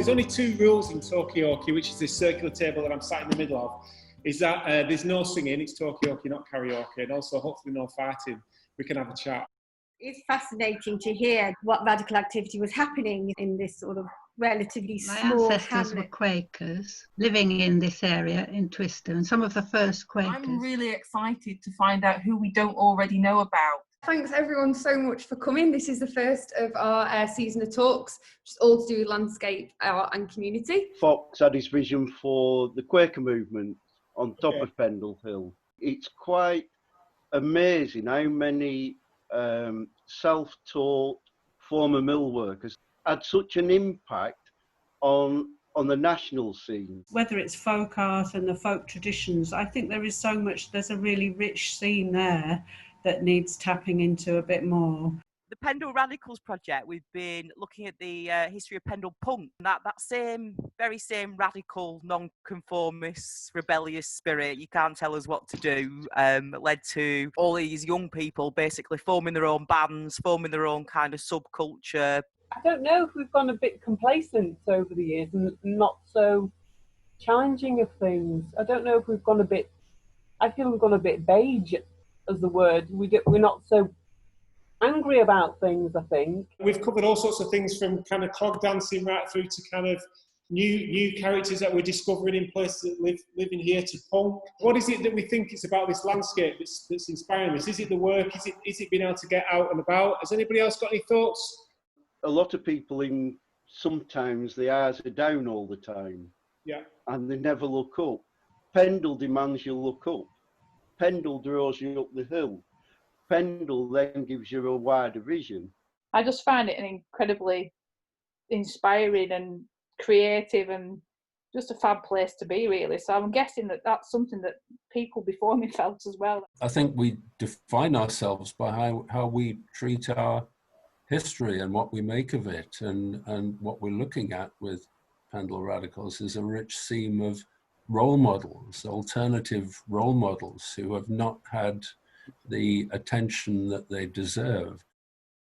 There's only two rules in Tokioki, which is this circular table that I'm sat in the middle of, is that there's no singing, it's Tokioki, not karaoke, and also hopefully no fighting. We can have a chat. It's fascinating to hear what radical activity was happening in this sort of relatively small My ancestors were Quakers living in this area in Twister, and some of the first Quakers. I'm really excited to find out who we don't already know about. Thanks everyone so much for coming. This is the first of our season of talks, which is all to do with landscape, art and community. Fox had his vision for the Quaker movement on top of Pendle Hill. It's quite amazing how many self-taught former mill workers had such an impact on the national scene. Whether it's folk art and the folk traditions, I think there is so much, there's a really rich scene there that needs tapping into a bit more. The Pendle Radicals project, we've been looking at the history of Pendle punk. That very same radical, non-conformist, rebellious spirit, you can't tell us what to do, led to all these young people basically forming their own bands, forming their own kind of subculture. I don't know if we've gone a bit complacent over the years and not so challenging of things. I don't know if we've gone a bit, I feel we've gone a bit beige as the word. We're not so angry about things, I think. We've covered all sorts of things from kind of clog dancing right through to kind of new characters that we're discovering in places that live in here to punk. What is it that we think it's about this landscape that's inspiring us? Is it the work? Is it being able to get out and about? Has anybody else got any thoughts? A lot of people in sometimes the eyes are down all the time. Yeah. And they never look up. Pendle demands you look up. Pendle draws you up the hill. Pendle then gives you a wider vision. I just find it an incredibly inspiring and creative and just a fab place to be, really. So I'm guessing that that's something that people before me felt as well. I think we define ourselves by how we treat our history and what we make of it, and what we're looking at with Pendle Radicals is a rich seam of role models, alternative role models who have not had the attention that they deserve.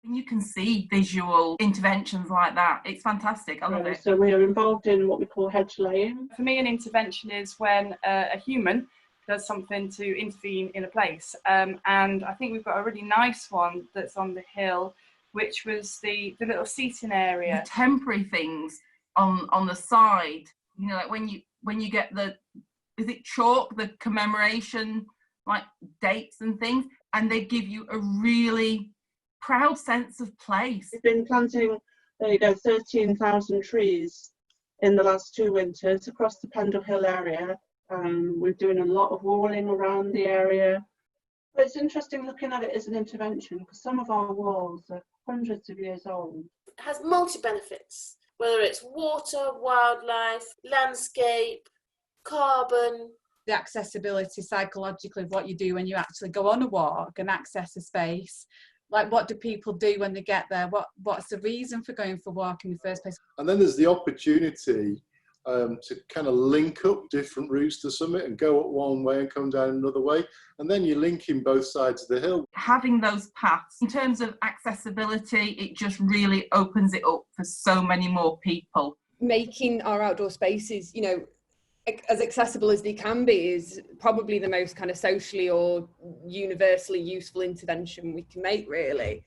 You can see visual interventions like that. It's fantastic. I love it. So we are involved in what we call hedge laying. For me, an intervention is when a human does something to intervene in a place. And I think we've got a really nice one that's on the hill, which was the little seating area. The temporary things on the side, you know, like when you get is it chalk, the commemoration, like dates and things, and they give you a really proud sense of place. We've been planting, 13,000 trees in the last 2 winters across the Pendle Hill area. We're doing a lot of walling around the area. But it's interesting looking at it as an intervention, because some of our walls are hundreds of years old. It has multi-benefits, whether it's water, wildlife, landscape, carbon. The accessibility psychologically of what you do when you actually go on a walk and access a space. Like, what do people do when they get there? What's the reason for going for a walk in the first place? And then there's the opportunity to kind of link up different routes to the summit and go up one way and come down another way. And then you're linking both sides of the hill. Having those paths, in terms of accessibility, it just really opens it up for so many more people. Making our outdoor spaces, you know, as accessible as they can be is probably the most kind of socially or universally useful intervention we can make, really.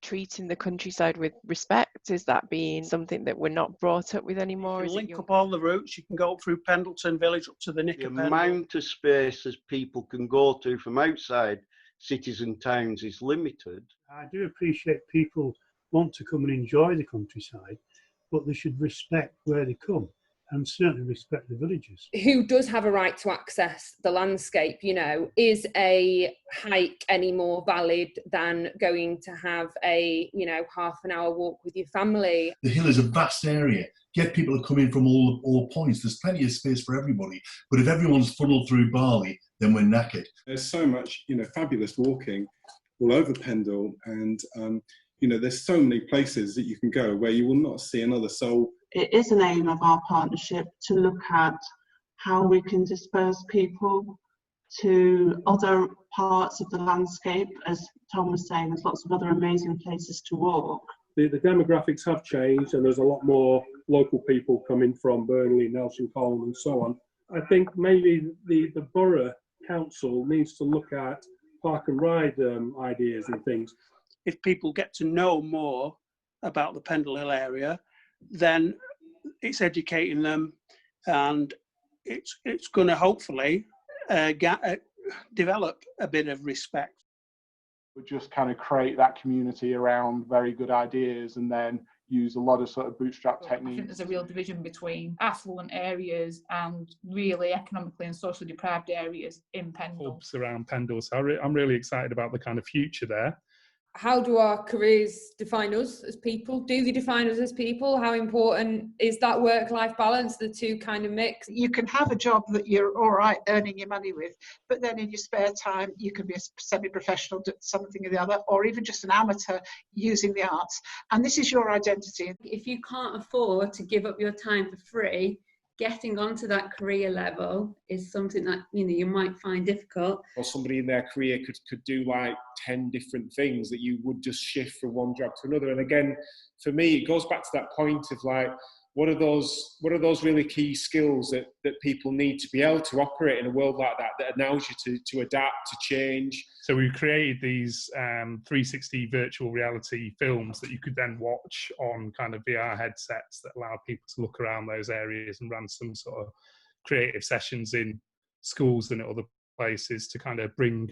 Treating the countryside with respect, is that being something that we're not brought up with anymore? You link up all the routes, you can go up through Pendleton village up to the Nick of The Pendle. amount of spaces people can go to from outside cities and towns is limited. I do appreciate people want to come and enjoy the countryside, but they should respect where they come and certainly respect the villagers. Who does have a right to access the landscape? You know, is a hike any more valid than going to have a, you know, half an hour walk with your family? The hill is a vast area. Get people to come in from all points. There's plenty of space for everybody. But if everyone's funneled through Barley, then we're knackered. There's so much, you know, fabulous walking all over Pendle, and you know, there's so many places that you can go where you will not see another soul. It is an aim of our partnership to look at how we can disperse people to other parts of the landscape. As Tom was saying, there's lots of other amazing places to walk. the demographics have changed, and there's a lot more local people coming from Burnley, Nelson Colne, and so on. I think maybe the borough council needs to look at park and ride ideas and things. If people get to know more about the Pendle Hill area, then it's educating them, and it's going to hopefully develop a bit of respect. Would just kind of create that community around very good ideas, and then use a lot of sort of bootstrap I techniques. think there's a real division between affluent areas and really economically and socially deprived areas in Pendle. Hubs around Pendle, so I'm really excited about the kind of future there. How do our careers define us as people? Do they define us as people? How important is that work-life balance, the two kind of mix? You can have a job that you're all right earning your money with, but then in your spare time, you can be a semi-professional, do something or the other, or even just an amateur using the arts. And this is your identity. If you can't afford to give up your time for free, getting onto that career level is something that you might find difficult. Or somebody in their career could do like 10 different things that you would just shift from one job to another. And again, for me, it goes back to that point of like, what are those really key skills that people need to be able to operate in a world like that allows you to adapt, to change. So we created these 360 virtual reality films that you could then watch on kind of VR headsets that allow people to look around those areas, and ran some sort of creative sessions in schools and at other places to kind of bring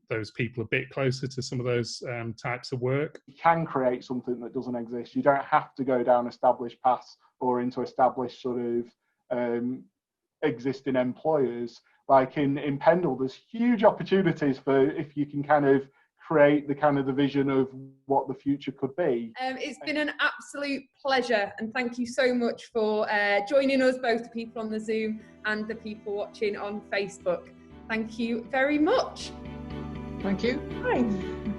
those people a bit closer to some of those types of work. You can create something that doesn't exist. You don't have to go down established paths or into established sort of existing employers. Like in Pendle, there's huge opportunities for if you can kind of create the vision of what the future could be. It's been an absolute pleasure, and thank you so much for joining us, both the people on the Zoom and the people watching on Facebook. Thank you very much. Thank you. Bye.